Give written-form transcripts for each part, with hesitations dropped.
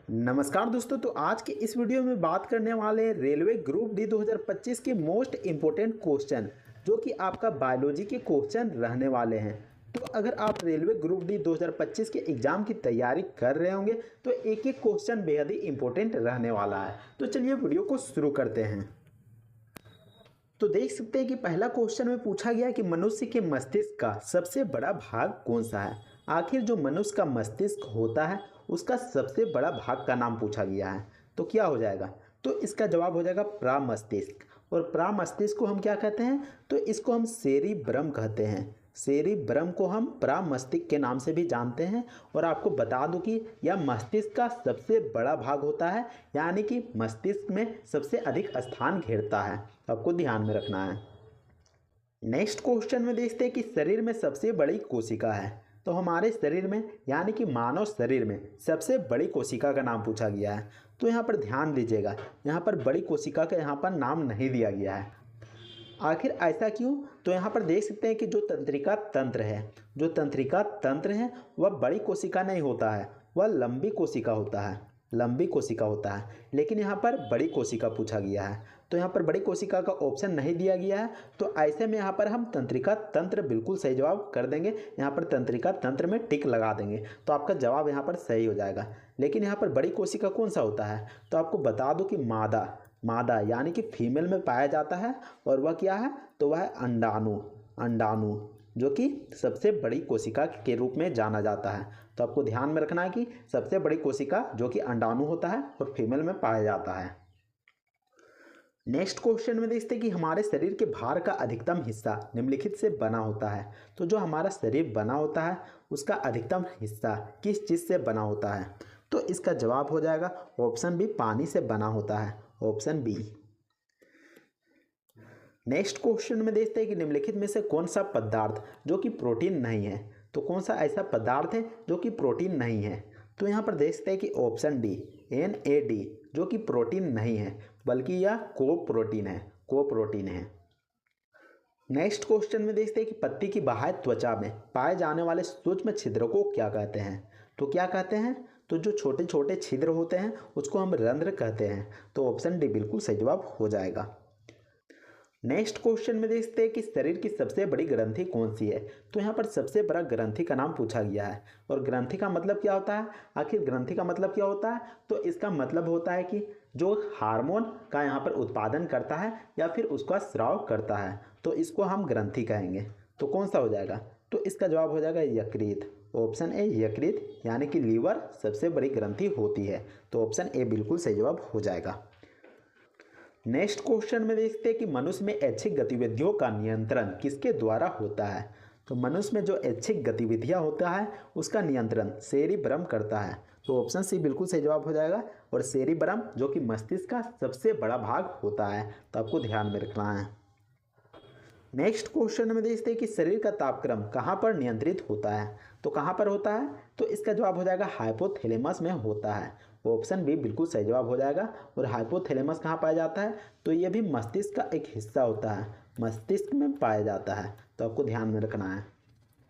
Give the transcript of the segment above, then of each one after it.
नमस्कार दोस्तों। तो आज के इस वीडियो में बात करने वाले हैं रेलवे ग्रुप डी 2025 के मोस्ट इम्पोर्टेंट क्वेश्चन, जो कि आपका बायोलॉजी के क्वेश्चन रहने वाले हैं। तो अगर आप रेलवे ग्रुप डी 2025 के एग्ज़ाम की तैयारी कर रहे होंगे तो एक एक क्वेश्चन बेहद ही इम्पोर्टेंट रहने वाला है। तो चलिए वीडियो को शुरू करते हैं। तो देख सकते हैं कि पहला क्वेश्चन में पूछा गया कि मनुष्य के मस्तिष्क का सबसे बड़ा भाग कौन सा है। आखिर जो मनुष्य का मस्तिष्क होता है उसका सबसे बड़ा भाग का नाम पूछा गया है। तो क्या हो जाएगा? तो इसका जवाब हो जाएगा प्रामस्तिष्क। और प्रामस्तिष्क को हम क्या कहते हैं? तो इसको हम सेरिब्रम कहते हैं। सेरिब्रम को हम प्रामस्तिष्क के नाम से भी जानते हैं। और आपको बता दूं कि यह मस्तिष्क का सबसे बड़ा भाग होता है, यानी कि मस्तिष्क में सबसे अधिक स्थान घेरता है। आपको ध्यान में रखना है। नेक्स्ट क्वेश्चन में देखते हैं कि शरीर में सबसे बड़ी कोशिका है। तो हमारे शरीर में यानी कि मानव शरीर में सबसे बड़ी कोशिका का नाम पूछा गया है। तो यहाँ पर ध्यान दीजिएगा, यहाँ पर बड़ी कोशिका का यहाँ पर नाम नहीं दिया गया है। आखिर ऐसा क्यों? तो यहाँ पर देख सकते हैं कि जो तंत्रिका तंत्र है, जो तंत्रिका तंत्र है वह बड़ी कोशिका नहीं होता है, वह लंबी कोशिका होता है, लंबी कोशिका होता है। लेकिन यहाँ पर बड़ी कोशिका पूछा गया है, तो यहाँ पर बड़ी कोशिका का ऑप्शन नहीं दिया गया है। तो ऐसे में यहाँ पर हम तंत्रिका तंत्र बिल्कुल सही जवाब कर देंगे। यहाँ पर तंत्रिका तंत्र में टिक लगा देंगे तो आपका जवाब यहाँ पर सही हो जाएगा। लेकिन यहाँ पर बड़ी कोशिका कौन सा होता है? तो आपको बता दो कि मादा, मादा यानी कि फीमेल में पाया जाता है। और वह क्या है? तो वह है अंडाणु, अंडाणु जो कि सबसे बड़ी कोशिका के रूप में जाना जाता है। तो आपको ध्यान में रखना है कि सबसे बड़ी कोशिका जो कि अंडाणु होता है और फीमेल में पाया जाता है। नेक्स्ट क्वेश्चन में देखते हैं कि हमारे शरीर के भार का अधिकतम हिस्सा निम्नलिखित से बना होता है। तो जो हमारा शरीर बना होता है उसका अधिकतम हिस्सा किस चीज़ से बना होता है? तो इसका जवाब हो जाएगा ऑप्शन बी, पानी से बना होता है, ऑप्शन बी। नेक्स्ट क्वेश्चन में देखते हैं कि निम्नलिखित में से कौन सा पदार्थ जो कि प्रोटीन नहीं है। तो कौन सा ऐसा पदार्थ है जो कि प्रोटीन नहीं है? तो यहाँ पर देखते हैं कि ऑप्शन डी, NAD जो कि प्रोटीन नहीं है बल्कि यह कोप्रोटीन है, कोप्रोटीन है। नेक्स्ट क्वेश्चन में देखते हैं कि पत्ती की बाह्य त्वचा में पाए जाने वाले सूक्ष्म छिद्र को क्या कहते हैं? तो क्या कहते हैं? तो जो छोटे छोटे छिद्र होते हैं उसको हम रंध्र कहते हैं। तो ऑप्शन डी बिल्कुल सही जवाब हो जाएगा। नेक्स्ट क्वेश्चन में देखते हैं कि शरीर की सबसे बड़ी ग्रंथि कौन सी है। तो यहाँ पर सबसे बड़ा ग्रंथि का नाम पूछा गया है। और ग्रंथि का मतलब क्या होता है? आखिर ग्रंथि का मतलब क्या होता है? तो इसका मतलब होता है कि जो हार्मोन का यहाँ पर उत्पादन करता है या फिर उसका स्राव करता है, तो इसको हम ग्रंथि कहेंगे। तो कौन सा हो जाएगा? तो इसका जवाब हो जाएगा यकृत, ऑप्शन ए यकृत, यानी कि लीवर सबसे बड़ी ग्रंथि होती है। तो ऑप्शन ए बिल्कुल सही जवाब हो जाएगा। नेक्स्ट क्वेश्चन में देखते हैं कि मनुष्य में ऐच्छिक गतिविधियों का नियंत्रण किसके द्वारा होता है। तो मनुष्य में जो ऐच्छिक गतिविधियां होता है उसका नियंत्रण सेरिब्रम करता है। तो ऑप्शन सी बिल्कुल सही जवाब हो जाएगा। और सेरिब्रम जो कि मस्तिष्क का सबसे बड़ा भाग होता है, तो आपको ध्यान में रखना है। नेक्स्ट क्वेश्चन में देखते हैं कि शरीर का तापक्रम कहाँ पर नियंत्रित होता है। तो कहाँ पर होता है? तो इसका जवाब हो जाएगा हाइपोथैलेमस में होता है। ऑप्शन बी बिल्कुल सही जवाब हो जाएगा। और हाइपोथैलेमस कहाँ पाया जाता है? तो ये भी मस्तिष्क का एक हिस्सा होता है, मस्तिष्क में पाया जाता है। तो आपको ध्यान में रखना है।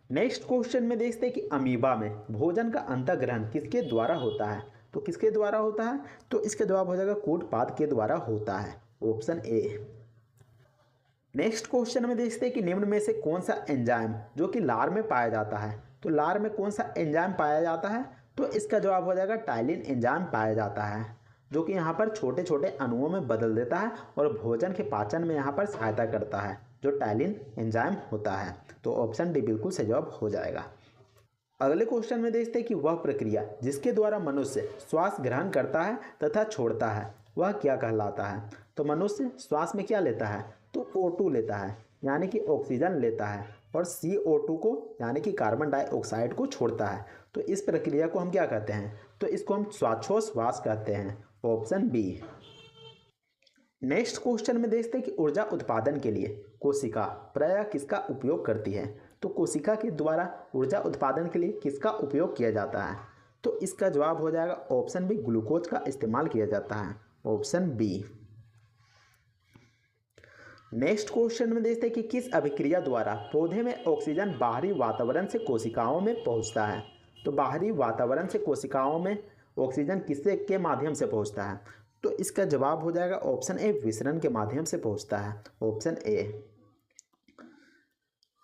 नेक्स्ट क्वेश्चन में देखते हैं कि अमीबा में भोजन का अंतःग्रहण किसके द्वारा होता है। तो किसके द्वारा होता है? तो इसका जवाब हो जाएगा कूटपाद के द्वारा होता है, ऑप्शन ए। नेक्स्ट क्वेश्चन में देखते हैं कि निम्न में से कौन सा एंजाइम जो कि लार में पाया जाता है। तो लार में कौन सा एंजाइम पाया जाता है? तो इसका जवाब हो जाएगा टाइलिन एंजाइम पाया जाता है, जो कि यहाँ पर छोटे छोटे अणुओं में बदल देता है और भोजन के पाचन में यहाँ पर सहायता करता है, जो टाइलिन एंजाइम होता है। तो ऑप्शन डी बिल्कुल सही जवाब हो जाएगा। अगले क्वेश्चन में देखते हैं कि वह प्रक्रिया जिसके द्वारा मनुष्य श्वास ग्रहण करता है तथा छोड़ता है वह क्या कहलाता है। तो मनुष्य श्वास में क्या लेता है? तो O2 लेता है, यानी कि ऑक्सीजन लेता है, और CO2 को यानी कि कार्बन डाइऑक्साइड को छोड़ता है। तो इस प्रक्रिया को हम क्या कहते हैं? तो इसको हम श्वासोच्छ्वास कहते हैं, ऑप्शन बी। नेक्स्ट क्वेश्चन में देखते हैं कि ऊर्जा उत्पादन के लिए कोशिका प्रायः किसका उपयोग करती है। तो कोशिका के द्वारा ऊर्जा उत्पादन के लिए किसका उपयोग किया जाता है? तो इसका जवाब हो जाएगा ऑप्शन बी, ग्लूकोज का इस्तेमाल किया जाता है, ऑप्शन बी। नेक्स्ट क्वेश्चन में देखते हैं कि किस अभिक्रिया द्वारा पौधे में ऑक्सीजन बाहरी वातावरण से कोशिकाओं में पहुंचता है। तो बाहरी वातावरण से कोशिकाओं में ऑक्सीजन किससे के माध्यम से पहुंचता है? तो इसका जवाब हो जाएगा ऑप्शन ए, विसरण के माध्यम से पहुंचता है, ऑप्शन ए।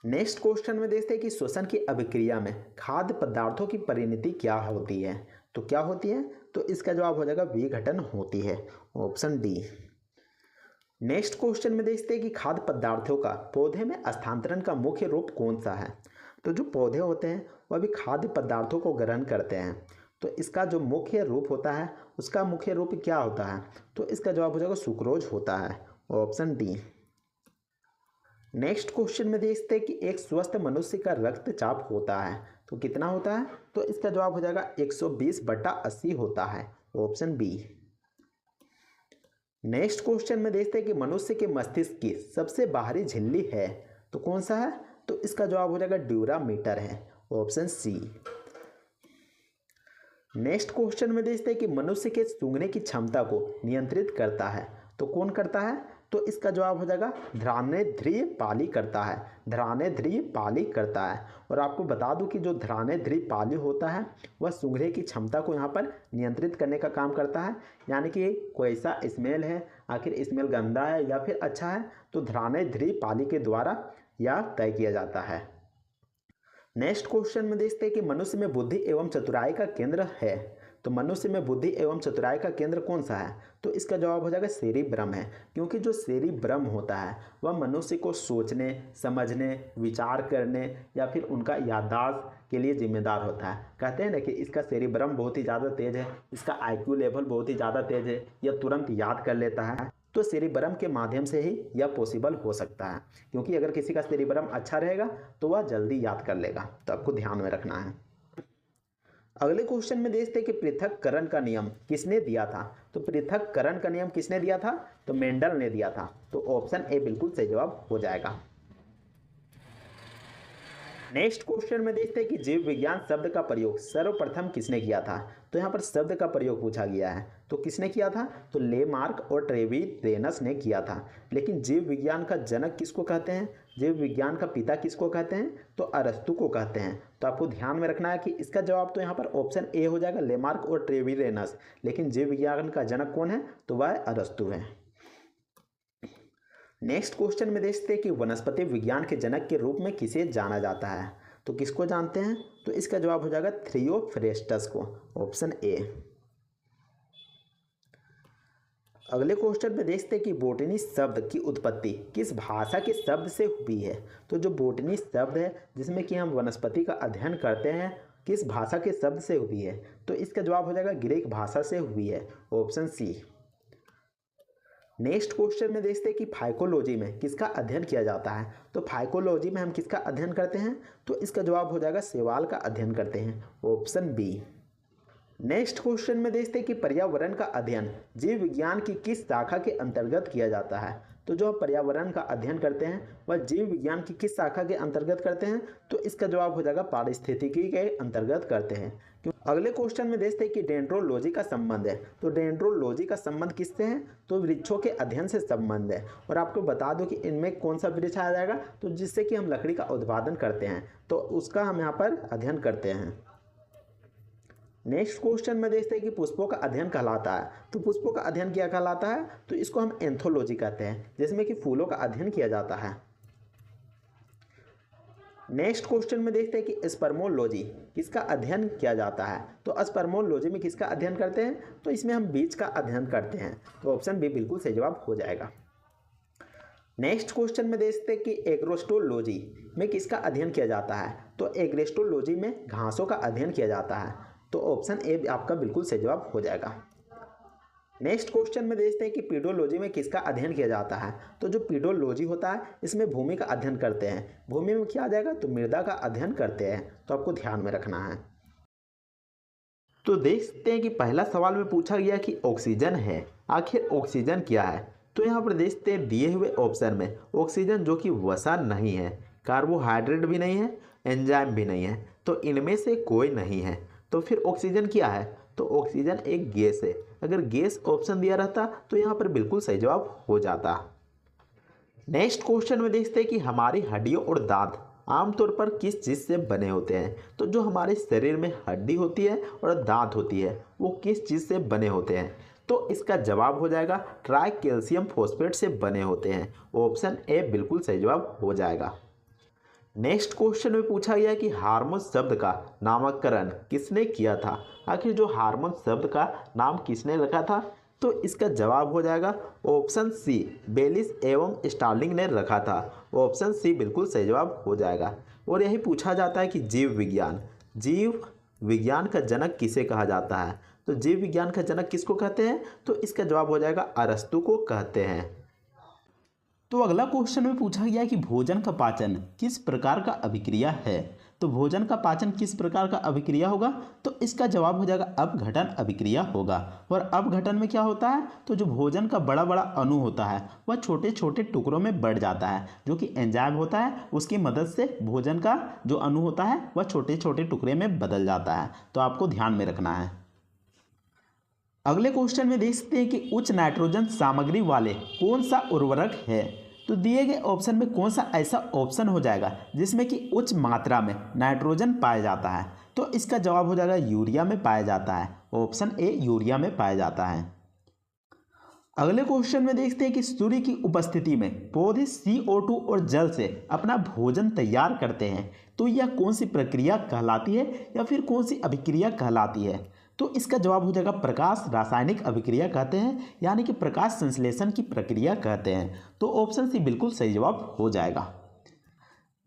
नेक्स्ट क्वेश्चन में देखते हैं कि श्वसन की अभिक्रिया में खाद्य पदार्थों की परिणति क्या होती है? तो क्या होती है? तो इसका जवाब हो जाएगा विघटन होती है, ऑप्शन डी। नेक्स्ट क्वेश्चन में देखते हैं कि खाद्य पदार्थों का पौधे में स्थानांतरण का मुख्य रूप कौन सा है? तो जो पौधे होते हैं वह भी खाद्य पदार्थों को ग्रहण करते हैं, तो इसका जो मुख्य रूप होता है उसका मुख्य रूप क्या होता है? तो इसका जवाब हो जाएगा सुक्रोज होता है, ऑप्शन डी। नेक्स्ट क्वेश्चन में देखते हैं कि एक स्वस्थ मनुष्य का रक्तचाप होता है, तो कितना होता है? तो इसका जवाब हो जाएगा 120/80 होता है, ऑप्शन बी। नेक्स्ट क्वेश्चन में देखते हैं कि मनुष्य के मस्तिष्क की सबसे बाहरी झिल्ली है, तो कौन सा है? तो इसका जवाब हो जाएगा ड्यूरामीटर है, ऑप्शन सी। नेक्स्ट क्वेश्चन में देखते हैं कि मनुष्य के सूंघने की क्षमता को नियंत्रित करता है, तो कौन करता है? तो इसका जवाब हो जाएगा घ्राणेन्द्रिय पाली करता है, घ्राणेन्द्रिय पाली करता है। और आपको बता दूं कि जो घ्राणेन्द्रिय पाली होता है वह सूंघने की क्षमता को यहाँ पर नियंत्रित करने का काम करता है, यानी कि कोई सा स्मेल है, आखिर स्मेल गंदा है या फिर अच्छा है, तो घ्राणेन्द्रिय पाली के द्वारा यह तय किया जाता है। नेक्स्ट क्वेश्चन में देखते हैं कि मनुष्य में बुद्धि एवं चतुराई का केंद्र है, तो मनुष्य में बुद्धि एवं चतुराई का केंद्र कौन सा है? तो इसका जवाब हो जाएगा सेरिब्रम है, क्योंकि जो सेरिब्रम होता है वह मनुष्य को सोचने, समझने, विचार करने या फिर उनका याददाश्त के लिए जिम्मेदार होता है। कहते हैं ना कि इसका सेरिब्रम बहुत ही ज़्यादा तेज है, इसका IQ लेवल बहुत ही ज़्यादा तेज है, यह तुरंत याद कर लेता है। तो सेरिब्रम के माध्यम से ही यह पॉसिबल हो सकता है, क्योंकि अगर किसी का सेरिब्रम अच्छा रहेगा तो वह जल्दी याद कर लेगा, तो आपको ध्यान में रखना है। अगले क्वेश्चन में देखते हैं कि पृथक्करण का नियम किसने दिया था? तो पृथक्करण का नियम किसने दिया था? तो मेंडल ने दिया था, तो ऑप्शन ए बिल्कुल सही जवाब हो जाएगा। नेक्स्ट क्वेश्चन में देखते हैं कि जीव विज्ञान शब्द का प्रयोग सर्वप्रथम किसने किया था? तो यहाँ पर शब्द का प्रयोग पूछा गया है, तो किसने किया था? तो लेमार्क और ट्रेवीरेनस ने किया था। लेकिन जीव विज्ञान का जनक किसको कहते हैं? जीव विज्ञान का पिता किसको कहते हैं? तो अरस्तु को कहते हैं। तो आपको ध्यान में रखना है कि इसका जवाब तो यहाँ पर ऑप्शन ए हो जाएगा, लेमार्क और ट्रेवीरेनस। लेकिन जीव विज्ञान का जनक कौन है? तो वह अरस्तु है। नेक्स्ट क्वेश्चन में देखते हैं कि वनस्पति विज्ञान के जनक के रूप में किसे जाना जाता है? तो किसको जानते हैं? तो इसका जवाब हो जाएगा थियोफ्रेस्टस को, ऑप्शन ए। अगले क्वेश्चन में देखते हैं कि बोटनी शब्द की उत्पत्ति किस भाषा के शब्द से हुई है? तो जो बोटनी शब्द है जिसमें कि हम वनस्पति का अध्ययन करते हैं, किस भाषा के शब्द से हुई है? तो इसका जवाब हो जाएगा ग्रीक भाषा से हुई है, ऑप्शन सी। नेक्स्ट क्वेश्चन में देखते हैं कि फाइकोलॉजी में किसका अध्ययन किया जाता है? तो फाइकोलॉजी में हम किसका अध्ययन करते हैं? तो इसका जवाब हो जाएगा शैवाल का अध्ययन करते हैं, ऑप्शन बी। नेक्स्ट क्वेश्चन में देखते हैं कि पर्यावरण का अध्ययन जीव विज्ञान की किस शाखा के अंतर्गत किया जाता है? तो जो पर्यावरण का अध्ययन करते हैं वह जीव विज्ञान की किस शाखा के अंतर्गत करते हैं? तो इसका जवाब हो जाएगा पारिस्थितिकी के अंतर्गत करते हैं। अगले क्वेश्चन में देखते हैं कि डेंड्रोलॉजी का संबंध है, तो डेंड्रोलॉजी का संबंध किससे है? तो वृक्षों के अध्ययन से संबंध है। और आपको बता दो कि इनमें कौन सा वृक्ष आ जाएगा? तो जिससे कि हम लकड़ी का उत्पादन करते हैं, तो उसका हम यहाँ पर अध्ययन करते हैं। नेक्स्ट क्वेश्चन में देखते हैं कि पुष्पों का अध्ययन कहलाता है, तो पुष्पों का अध्ययन क्या कहलाता है? तो इसको हम एंथोलॉजी कहते हैं, जिसमें कि फूलों का अध्ययन किया जाता है। नेक्स्ट क्वेश्चन में देखते हैं कि स्पर्मोलॉजी किसका अध्ययन किया जाता है? तो स्पर्मोलॉजी में किसका अध्ययन करते हैं? तो इसमें हम बीज का अध्ययन करते हैं, तो ऑप्शन बी बिल्कुल सही जवाब हो जाएगा। नेक्स्ट क्वेश्चन में देखते हैं कि एग्रोस्टोलॉजी में किसका अध्ययन किया जाता है? तो एग्रोस्टोलॉजी में घासों का अध्ययन किया जाता है, तो ऑप्शन ए आपका बिल्कुल सही जवाब हो जाएगा। नेक्स्ट क्वेश्चन में देखते हैं कि पीडोलॉजी में किसका अध्ययन किया जाता है? तो जो पीडोलॉजी होता है इसमें भूमि का अध्ययन करते हैं। भूमि में क्या आ जाएगा? तो मृदा का अध्ययन करते हैं, तो आपको ध्यान में रखना है। तो देखते हैं कि पहला सवाल में पूछा गया कि ऑक्सीजन है, आखिर ऑक्सीजन क्या है? तो यहाँ पर देखते हैं दिए हुए ऑप्शन में ऑक्सीजन जो कि वसा नहीं है, कार्बोहाइड्रेट भी नहीं है, एंजाइम भी नहीं है, तो इनमें से कोई नहीं है। तो फिर ऑक्सीजन क्या है? तो ऑक्सीजन एक गैस है। अगर गैस ऑप्शन दिया रहता तो यहाँ पर बिल्कुल सही जवाब हो जाता। नेक्स्ट क्वेश्चन में देखते हैं कि हमारी हड्डियों और दांत आमतौर पर किस चीज़ से बने होते हैं? तो जो हमारे शरीर में हड्डी होती है और दांत होती है वो किस चीज़ से बने होते हैं? तो इसका जवाब हो जाएगा ट्राई कैल्शियम फॉस्फेट से बने होते हैं। ऑप्शन ए बिल्कुल सही जवाब हो जाएगा। नेक्स्ट क्वेश्चन में पूछा गया कि हार्मोन शब्द का नामकरण किसने किया था? आखिर जो हार्मोन शब्द का नाम किसने रखा था? तो इसका जवाब हो जाएगा ऑप्शन सी, बेलिस एवं स्टार्लिंग ने रखा था। ऑप्शन सी बिल्कुल सही जवाब हो जाएगा। और यही पूछा जाता है कि जीव विज्ञान का जनक किसे कहा जाता है? तो जीव विज्ञान का जनक किसको कहते हैं? तो इसका जवाब हो जाएगा अरस्तु को कहते हैं। तो अगला क्वेश्चन में पूछा गया कि भोजन का पाचन किस प्रकार का अभिक्रिया है? तो भोजन का पाचन किस प्रकार का अभिक्रिया होगा? तो इसका जवाब हो जाएगा अपघटन अभिक्रिया होगा। और अपघटन में क्या होता है? तो जो भोजन का बड़ा बड़ा अणु होता है वह छोटे छोटे टुकड़ों में बढ़ जाता है, जो कि एंजाइम होता है उसकी मदद से भोजन का जो अणु होता है वह छोटे छोटे टुकड़े में बदल जाता है। तो आपको ध्यान में रखना है। अगले क्वेश्चन में देख सकते हैं कि उच्च नाइट्रोजन सामग्री वाले कौन सा उर्वरक है? तो दिए गए ऑप्शन में कौन सा ऐसा ऑप्शन हो जाएगा जिसमें कि उच्च मात्रा में नाइट्रोजन पाया जाता है? तो इसका जवाब हो जाएगा यूरिया में पाया जाता है। ऑप्शन ए यूरिया में पाया जाता है। अगले क्वेश्चन में देखते हैं कि सूर्य की उपस्थिति में पौधे CO2 और जल से अपना भोजन तैयार करते हैं। तो यह कौन सी प्रक्रिया कहलाती है या फिर कौन सी अभिक्रिया कहलाती है? तो इसका जवाब हो जाएगा प्रकाश रासायनिक अभिक्रिया कहते हैं, यानी कि प्रकाश संश्लेषण की प्रक्रिया कहते हैं। तो ऑप्शन सी बिल्कुल सही जवाब हो जाएगा।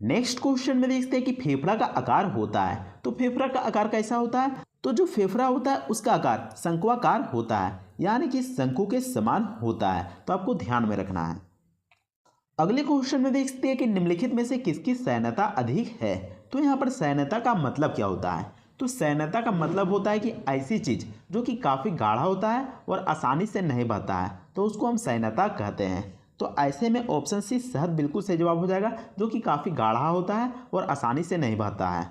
नेक्स्ट क्वेश्चन में देखते हैं कि फेफड़ा का आकार होता है। तो फेफड़ा का आकार कैसा होता है? तो जो फेफड़ा होता है उसका आकार शंक्वाकार होता है, यानी कि शंकु के समान होता है। तो आपको ध्यान में रखना है। अगले क्वेश्चन में देखते हैं कि निम्नलिखित में से किसकी सैन्यता अधिक है? तो यहाँ पर सैन्यता का मतलब क्या होता है? तो सैन्यता का मतलब होता है कि ऐसी चीज़ जो कि काफ़ी गाढ़ा होता है और आसानी से नहीं बहता है, तो उसको हम सैन्यता कहते हैं। तो ऐसे में ऑप्शन सी शहद बिल्कुल सही जवाब हो जाएगा, जो कि काफ़ी गाढ़ा होता है और आसानी से नहीं बहता है।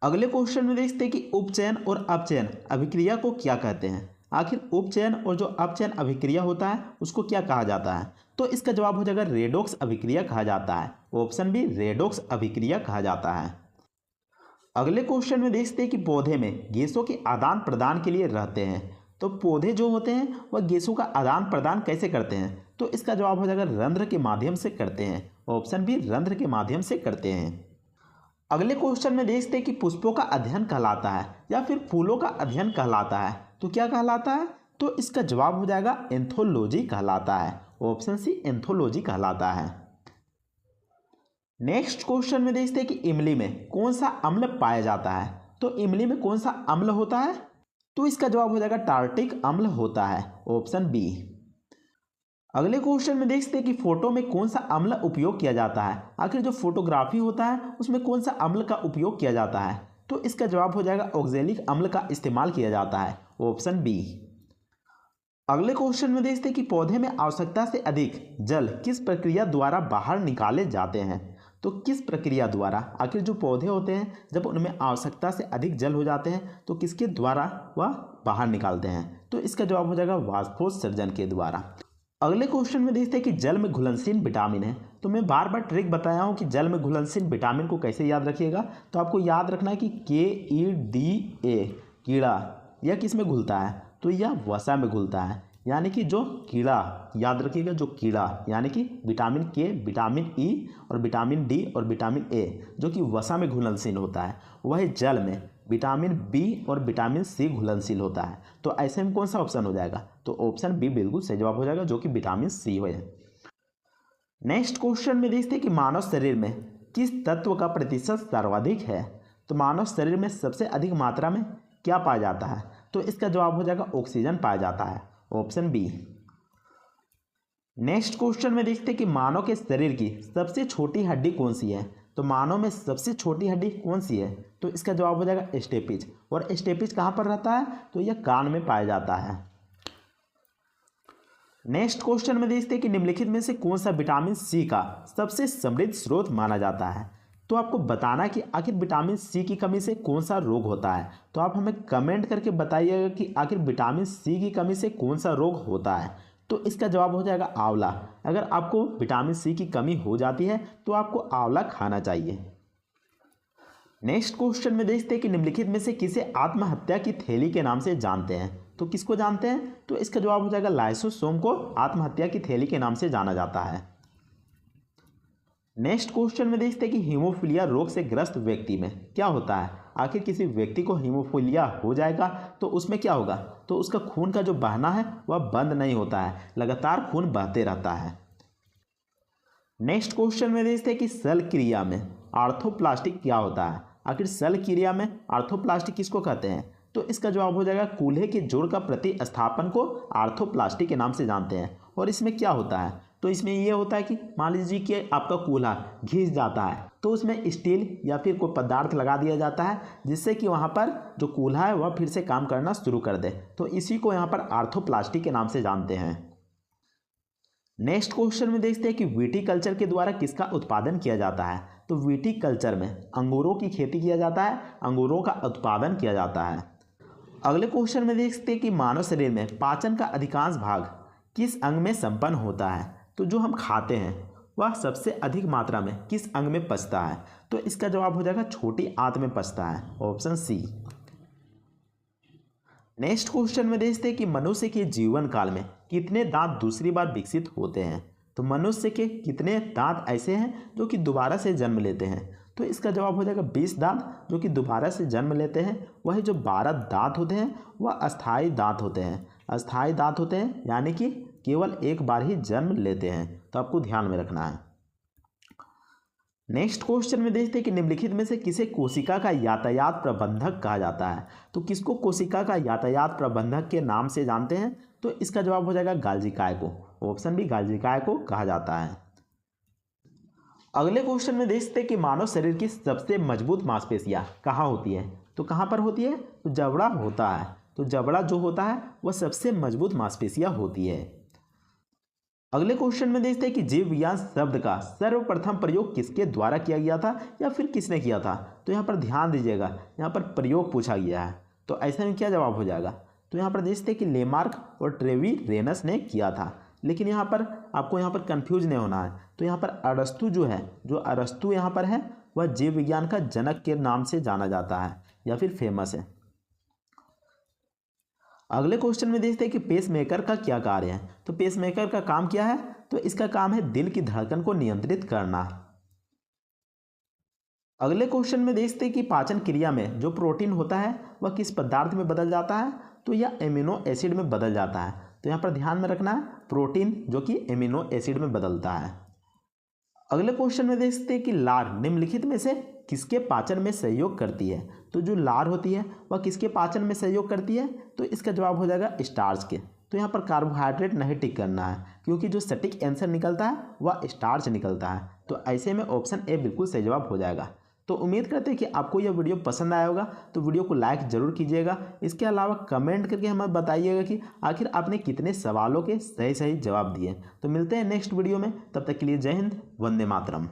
अगले क्वेश्चन में देखते हैं कि उपचयन और अपचयन अभिक्रिया को क्या कहते हैं? आखिर उपचयन और जो अपचयन अभिक्रिया होता है उसको क्या कहा जाता है? तो इसका जवाब हो जाएगा रेडॉक्स अभिक्रिया कहा जाता है। ऑप्शन बी रेडॉक्स अभिक्रिया कहा जाता है। अगले क्वेश्चन में देखते हैं कि पौधे में गैसों के आदान प्रदान के लिए रहते हैं। तो पौधे जो होते हैं वह गैसों का आदान प्रदान कैसे करते हैं? तो इसका जवाब हो जाएगा रंध्र के माध्यम से करते हैं। ऑप्शन बी रंध्र के माध्यम से करते हैं। अगले क्वेश्चन में देखते हैं कि पुष्पों का अध्ययन कहलाता है या फिर फूलों का अध्ययन कहलाता है? तो क्या कहलाता है? तो इसका जवाब हो जाएगा एंथोलॉजी कहलाता है। ऑप्शन सी एंथोलॉजी कहलाता है। नेक्स्ट क्वेश्चन में देखते हैं कि इमली में कौन सा अम्ल पाया जाता है? तो इमली में कौन सा अम्ल होता है? तो इसका जवाब हो जाएगा टार्टिक अम्ल होता है। Option B. अगले क्वेश्चन में देखते हैं कि फोटो में कौन सा अम्ल उपयोग किया जाता है? आखिर जो फोटोग्राफी होता है उसमें कौन सा अम्ल का उपयोग किया जाता है? तो इसका जवाब हो जाएगा ऑक्जेलिक अम्ल का इस्तेमाल किया जाता है। Option B. अगले क्वेश्चन में देखते हैं कि पौधे में आवश्यकता से अधिक जल किस प्रक्रिया द्वारा बाहर निकाले जाते हैं? तो किस प्रक्रिया द्वारा? आखिर जो पौधे होते हैं जब उनमें आवश्यकता से अधिक जल हो जाते हैं तो किसके द्वारा वह बाहर निकालते हैं? तो इसका जवाब हो जाएगा वाष्पोत्सर्जन के द्वारा। अगले क्वेश्चन में देखते हैं कि जल में घुलनशील विटामिन है। तो मैं बार बार ट्रिक बताया हूँ कि जल में घुलनशील विटामिन को कैसे याद रखिएगा। तो आपको याद रखना है कि KEDA कीड़ा यह किस में घुलता है? तो यह वसा में घुलता है, यानी कि जो कीड़ा, याद रखिएगा जो कीड़ा यानी कि विटामिन के, विटामिन ई और विटामिन डी और विटामिन ए जो कि वसा में घुलनशील होता है, वह जल में विटामिन बी और विटामिन सी घुलनशील होता है। तो ऐसे में कौन सा ऑप्शन हो जाएगा? तो ऑप्शन बी बिल्कुल सही जवाब हो जाएगा, जो कि विटामिन सी है। नेक्स्ट क्वेश्चन में देखते हैं कि मानव शरीर में किस तत्व का प्रतिशत सर्वाधिक है? तो मानव शरीर में सबसे अधिक मात्रा में क्या पाया जाता है? तो इसका जवाब हो जाएगा ऑक्सीजन पाया जाता है। Option B. नेक्स्ट क्वेश्चन में देखते हैं कि मानव के शरीर की सबसे छोटी हड्डी कौन सी है? तो मानव में सबसे छोटी हड्डी कौन सी है? तो इसका जवाब हो जाएगा स्टेपिज। और स्टेपिज कहाँ पर रहता है? तो यह कान में पाया जाता है। नेक्स्ट क्वेश्चन में देखते हैं कि निम्नलिखित में से कौन सा विटामिन सी का सबसे समृद्ध स्रोत माना जाता है? तो आपको बताना कि आखिर विटामिन सी की कमी से कौन सा रोग होता है। तो आप हमें कमेंट करके बताइएगा कि आखिर विटामिन सी की कमी से कौन सा रोग होता है। तो इसका जवाब हो जाएगा आंवला। अगर आपको विटामिन सी की कमी हो जाती है तो आपको आंवला खाना चाहिए। नेक्स्ट क्वेश्चन में देखते हैं कि निम्नलिखित में से किसे आत्महत्या की थैली के नाम से जानते हैं। तो किसको जानते हैं? तो इसका जवाब हो जाएगा लाइसोसोम को आत्महत्या की थैली के नाम से जाना जाता है। नेक्स्ट क्वेश्चन में देखते हैं कि हीमोफीलिया रोग से ग्रस्त व्यक्ति में क्या होता है। आखिर किसी व्यक्ति को हीमोफीलिया हो जाएगा तो उसमें क्या होगा? तो उसका खून का जो बहना है वह बंद नहीं होता है, लगातार खून बहते रहता है। नेक्स्ट क्वेश्चन में देखते हैं कि शल्य क्रिया में आर्थोप्लास्टिक क्या होता है। आखिर शल्य क्रिया में आर्थोप्लास्टिक किसको कहते हैं? तो इसका जवाब हो जाएगा कूल्हे के जोड़ का प्रतिस्थापन को आर्थोप्लास्टी के नाम से जानते हैं। और इसमें क्या होता है? तो इसमें ये होता है कि मान लीजिए कि आपका कूल्हा घिस जाता है तो उसमें स्टील या फिर कोई पदार्थ लगा दिया जाता है जिससे कि वहाँ पर जो कूल्हा है वह फिर से काम करना शुरू कर दे। तो इसी को यहाँ पर आर्थोप्लास्टी के नाम से जानते हैं। नेक्स्ट क्वेश्चन में देखते हैं कि विटीकल्चर के द्वारा किसका उत्पादन किया जाता है। तो विटीकल्चर में अंगूरों की खेती किया जाता है, अंगूरों का उत्पादन किया जाता है। अगले क्वेश्चन में देखते हैं कि मानव शरीर में पाचन का अधिकांश भाग किस अंग में संपन्न होता है। तो जो हम खाते हैं वह सबसे अधिक मात्रा में किस अंग में पचता है। तो इसका जवाब हो जाएगा छोटी आंत में पचता है, ऑप्शन सी। नेक्स्ट क्वेश्चन में देखते हैं कि मनुष्य के जीवन काल में कितने दांत दूसरी बार विकसित होते हैं। तो मनुष्य के कितने दांत ऐसे हैं जो कि दोबारा से जन्म लेते हैं। तो इसका जवाब हो जाएगा 20 दांत जो कि दोबारा से जन्म लेते हैं। वही जो 12 दांत होते हैं वह अस्थायी दांत होते हैं। अस्थायी दांत होते हैं यानी कि केवल एक बार ही जन्म लेते हैं, तो आपको ध्यान में रखना है। नेक्स्ट क्वेश्चन में देखते हैं कि निम्नलिखित में से किसे कोशिका का यातायात प्रबंधक कहा जाता है। तो किसको कोशिका का यातायात प्रबंधक के नाम से जानते हैं। तो इसका जवाब हो जाएगा गाल्जिकाय को, ऑप्शन बी गाल्जिकाय को कहा जाता है। अगले क्वेश्चन में देखते हैं कि मानव शरीर की सबसे मजबूत मांसपेशियां कहाँ होती है। तो कहाँ पर होती है? तो जबड़ा होता है। तो जबड़ा जो होता है वह सबसे मजबूत मांसपेशियां होती है। अगले क्वेश्चन में देखते हैं कि जीव विज्ञान शब्द का सर्वप्रथम प्रयोग किसके द्वारा किया गया था या फिर किसने किया था। तो यहाँ पर ध्यान दीजिएगा, यहाँ पर प्रयोग पूछा गया है तो ऐसे में क्या जवाब हो जाएगा। तो यहाँ पर देखते हैं कि लेमार्क और ट्रेवीरेनस ने किया था। लेकिन यहाँ पर आपको यहाँ पर कंफ्यूज नहीं होना है। तो यहाँ पर अरस्तु जो है, जो अरस्तु यहाँ पर है वह जीव विज्ञान का जनक के नाम से जाना जाता है या फिर फेमस है। अगले क्वेश्चन में देखते हैं कि पेसमेकर का क्या कार्य है। तो पेसमेकर का काम क्या है? तो इसका काम है दिल की धड़कन को नियंत्रित करना। अगले क्वेश्चन में देखते हैं कि पाचन क्रिया में जो प्रोटीन होता है वह किस पदार्थ में बदल जाता है। तो यह एमिनो एसिड में बदल जाता है। तो यहाँ पर ध्यान में रखना है, प्रोटीन जो कि एमिनो एसिड में बदलता है। अगले क्वेश्चन में देखते हैं कि लार निम्नलिखित में से किसके पाचन में सहयोग करती है। तो जो लार होती है वह किसके पाचन में सहयोग करती है। तो इसका जवाब हो जाएगा स्टार्च के। तो यहाँ पर कार्बोहाइड्रेट नहीं टिक करना है क्योंकि जो सटीक आंसर निकलता है वह स्टार्च निकलता है। तो ऐसे में ऑप्शन ए बिल्कुल सही जवाब हो जाएगा। तो उम्मीद करते हैं कि आपको यह वीडियो पसंद आया होगा। तो वीडियो को लाइक ज़रूर कीजिएगा। इसके अलावा कमेंट करके हमें बताइएगा कि आखिर आपने कितने सवालों के सही सही जवाब दिए। तो मिलते हैं नेक्स्ट वीडियो में, तब तक के लिए जय हिंद, वंदे मातरम।